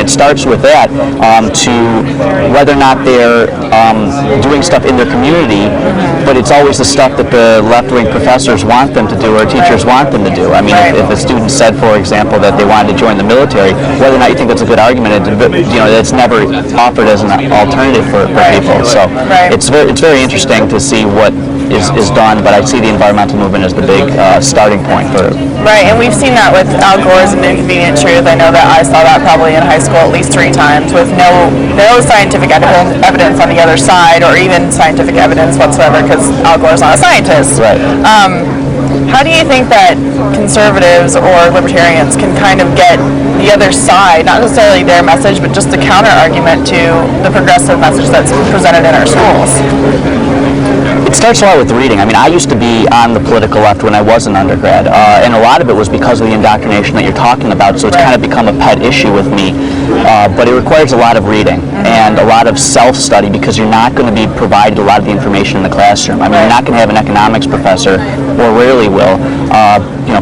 it starts with that, to whether or not they're doing stuff in their community, but it's always the stuff that the left-wing professors want them to do or teachers want them to do. I mean, if a student said, for example, that they wanted to join the military, whether or not you think that's a good argument, it's never offered as an alternative for people. So it's very interesting to see what is done, but I see the environmental movement as the big starting point for it. Right, and we've seen that with Al Gore's An Inconvenient Truth. I know that I saw that probably in high school at least 3 times with no scientific evidence on the other side, or even scientific evidence whatsoever, because Al Gore's not a scientist. Right. How do you think that conservatives or libertarians can kind of get the other side, not necessarily their message, but just the counter argument to the progressive message that's presented in our schools? It starts a lot with reading. I mean, I used to be on the political left when I was an undergrad, and a lot of it was because of the indoctrination that you're talking about, so it's kind of become a pet issue with me. But it requires a lot of reading and a lot of self-study, because you're not going to be provided a lot of the information in the classroom. I mean, you're not going to have an economics professor, or rarely will,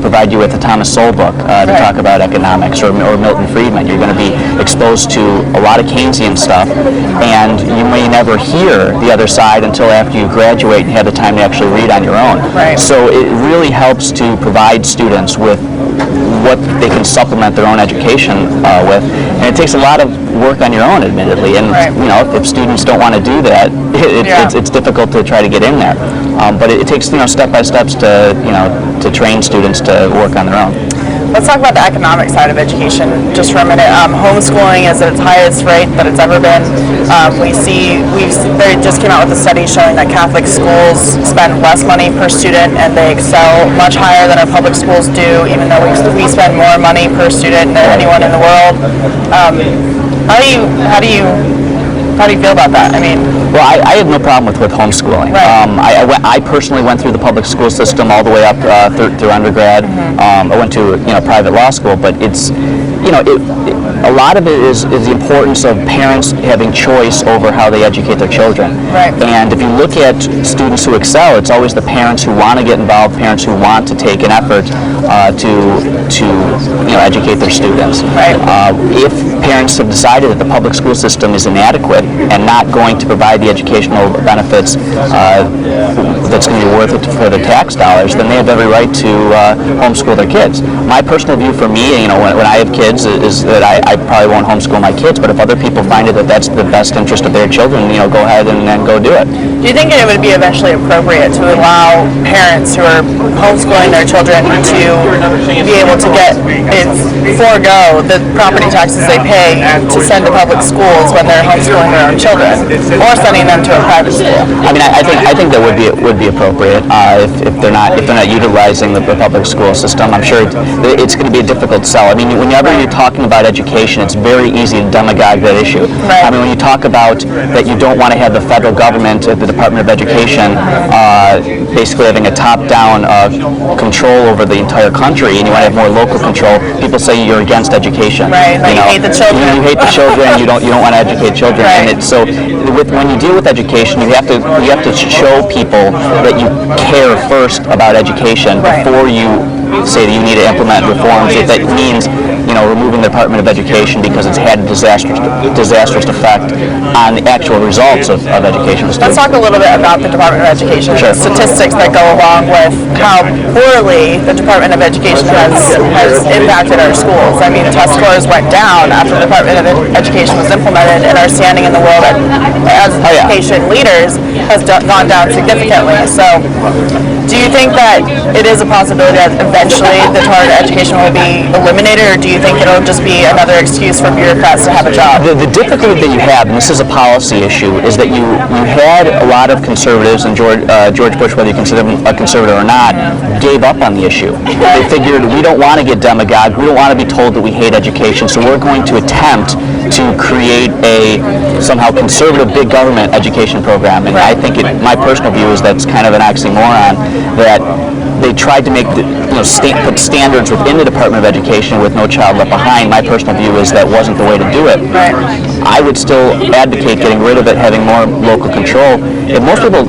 provide you with a Thomas Sowell book to talk about economics, or Milton Friedman. You're going to be exposed to a lot of Keynesian stuff, and you may never hear the other side until after you graduate and have the time to actually read on your own. Right. So it really helps to provide students with what they can supplement their own education with, and it takes a lot of work on your own, admittedly. And if students don't want to do that, it's difficult to try to get in there. But it takes step by steps to train students to work on their own. Let's talk about the economic side of education just for a minute. Homeschooling is at its highest rate that it's ever been. They just came out with a study showing that Catholic schools spend less money per student, and they excel much higher than our public schools do, even though we spend more money per student than anyone in the world. How do you feel about that? I mean, well, I have no problem with homeschooling. Right. I personally went through the public school system all the way up through undergrad. I went to private law school, but it's a lot of it is the importance of parents having choice over how they educate their children. Right. And if you look at students who excel, it's always the parents who want to get involved, parents who want to take an effort to educate their students. Right. If parents have decided that the public school system is inadequate and not going to provide the educational benefits that's going to be worth it for the tax dollars, then they have every right to homeschool their kids. My personal view for me, when I have kids, is that I probably won't homeschool my kids, but if other people find it that that's the best interest of their children, go ahead and go do it. Do you think it would be eventually appropriate to allow parents who are homeschooling their children to be able to forego the property taxes they pay to send to public schools when they're homeschooling their own children, or sending them to a private school? I mean, I think that would be appropriate if they're not utilizing the public school system. I'm sure it's going to be a difficult sell. I mean, whenever you're talking about education, it's very easy to demagogue that issue. Right. I mean, when you talk about that you don't want to have the federal government, the Department of Education, basically having a top-down control over the entire country, and you want to have more local control, people say you're against education. Right. You hate the children. You hate the children. You don't want to educate children. Right. And so when you deal with education, you have to show people that you care first about education before you say that you need to implement reforms. If that means removing the Department of Education because it's had a disastrous effect on the actual results of education. Let's talk a little bit about the Department of Education. Sure. The statistics that go along with how poorly the Department of Education has impacted our schools. I mean, test scores went down after the Department of Education was implemented, and our standing in the world as education leaders has gone down significantly. So, do you think that it is a possibility that eventually the Department of Education will be eliminated, or do you think it'll just be another excuse for bureaucrats to have a job? The difficulty that you have, and this is a policy issue, is that you had a lot of conservatives, and George Bush, whether you consider him a conservative or not, gave up on the issue. They figured, we don't want to get demagogued, we don't want to be told that we hate education, so we're going to attempt to create a somehow conservative big government education program. And I think my personal view is that's kind of an oxymoron, that they tried to make put standards within the Department of Education with No Child Left Behind. My personal view is that wasn't the way to do it. Right. I would still advocate getting rid of it, having more local control. If most people,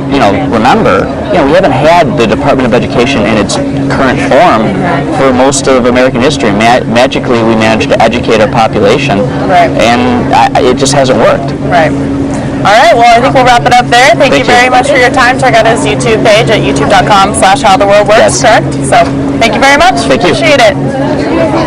remember, we haven't had the Department of Education in its current form for most of American history. Magically, we managed to educate our population, right. and it just hasn't worked. Right. All right, well, I think we'll wrap it up there. Thank you very much for your time. Check out his YouTube page at youtube.com/howtheworldworks, correct? So, thank you very much. Thank you. Appreciate it.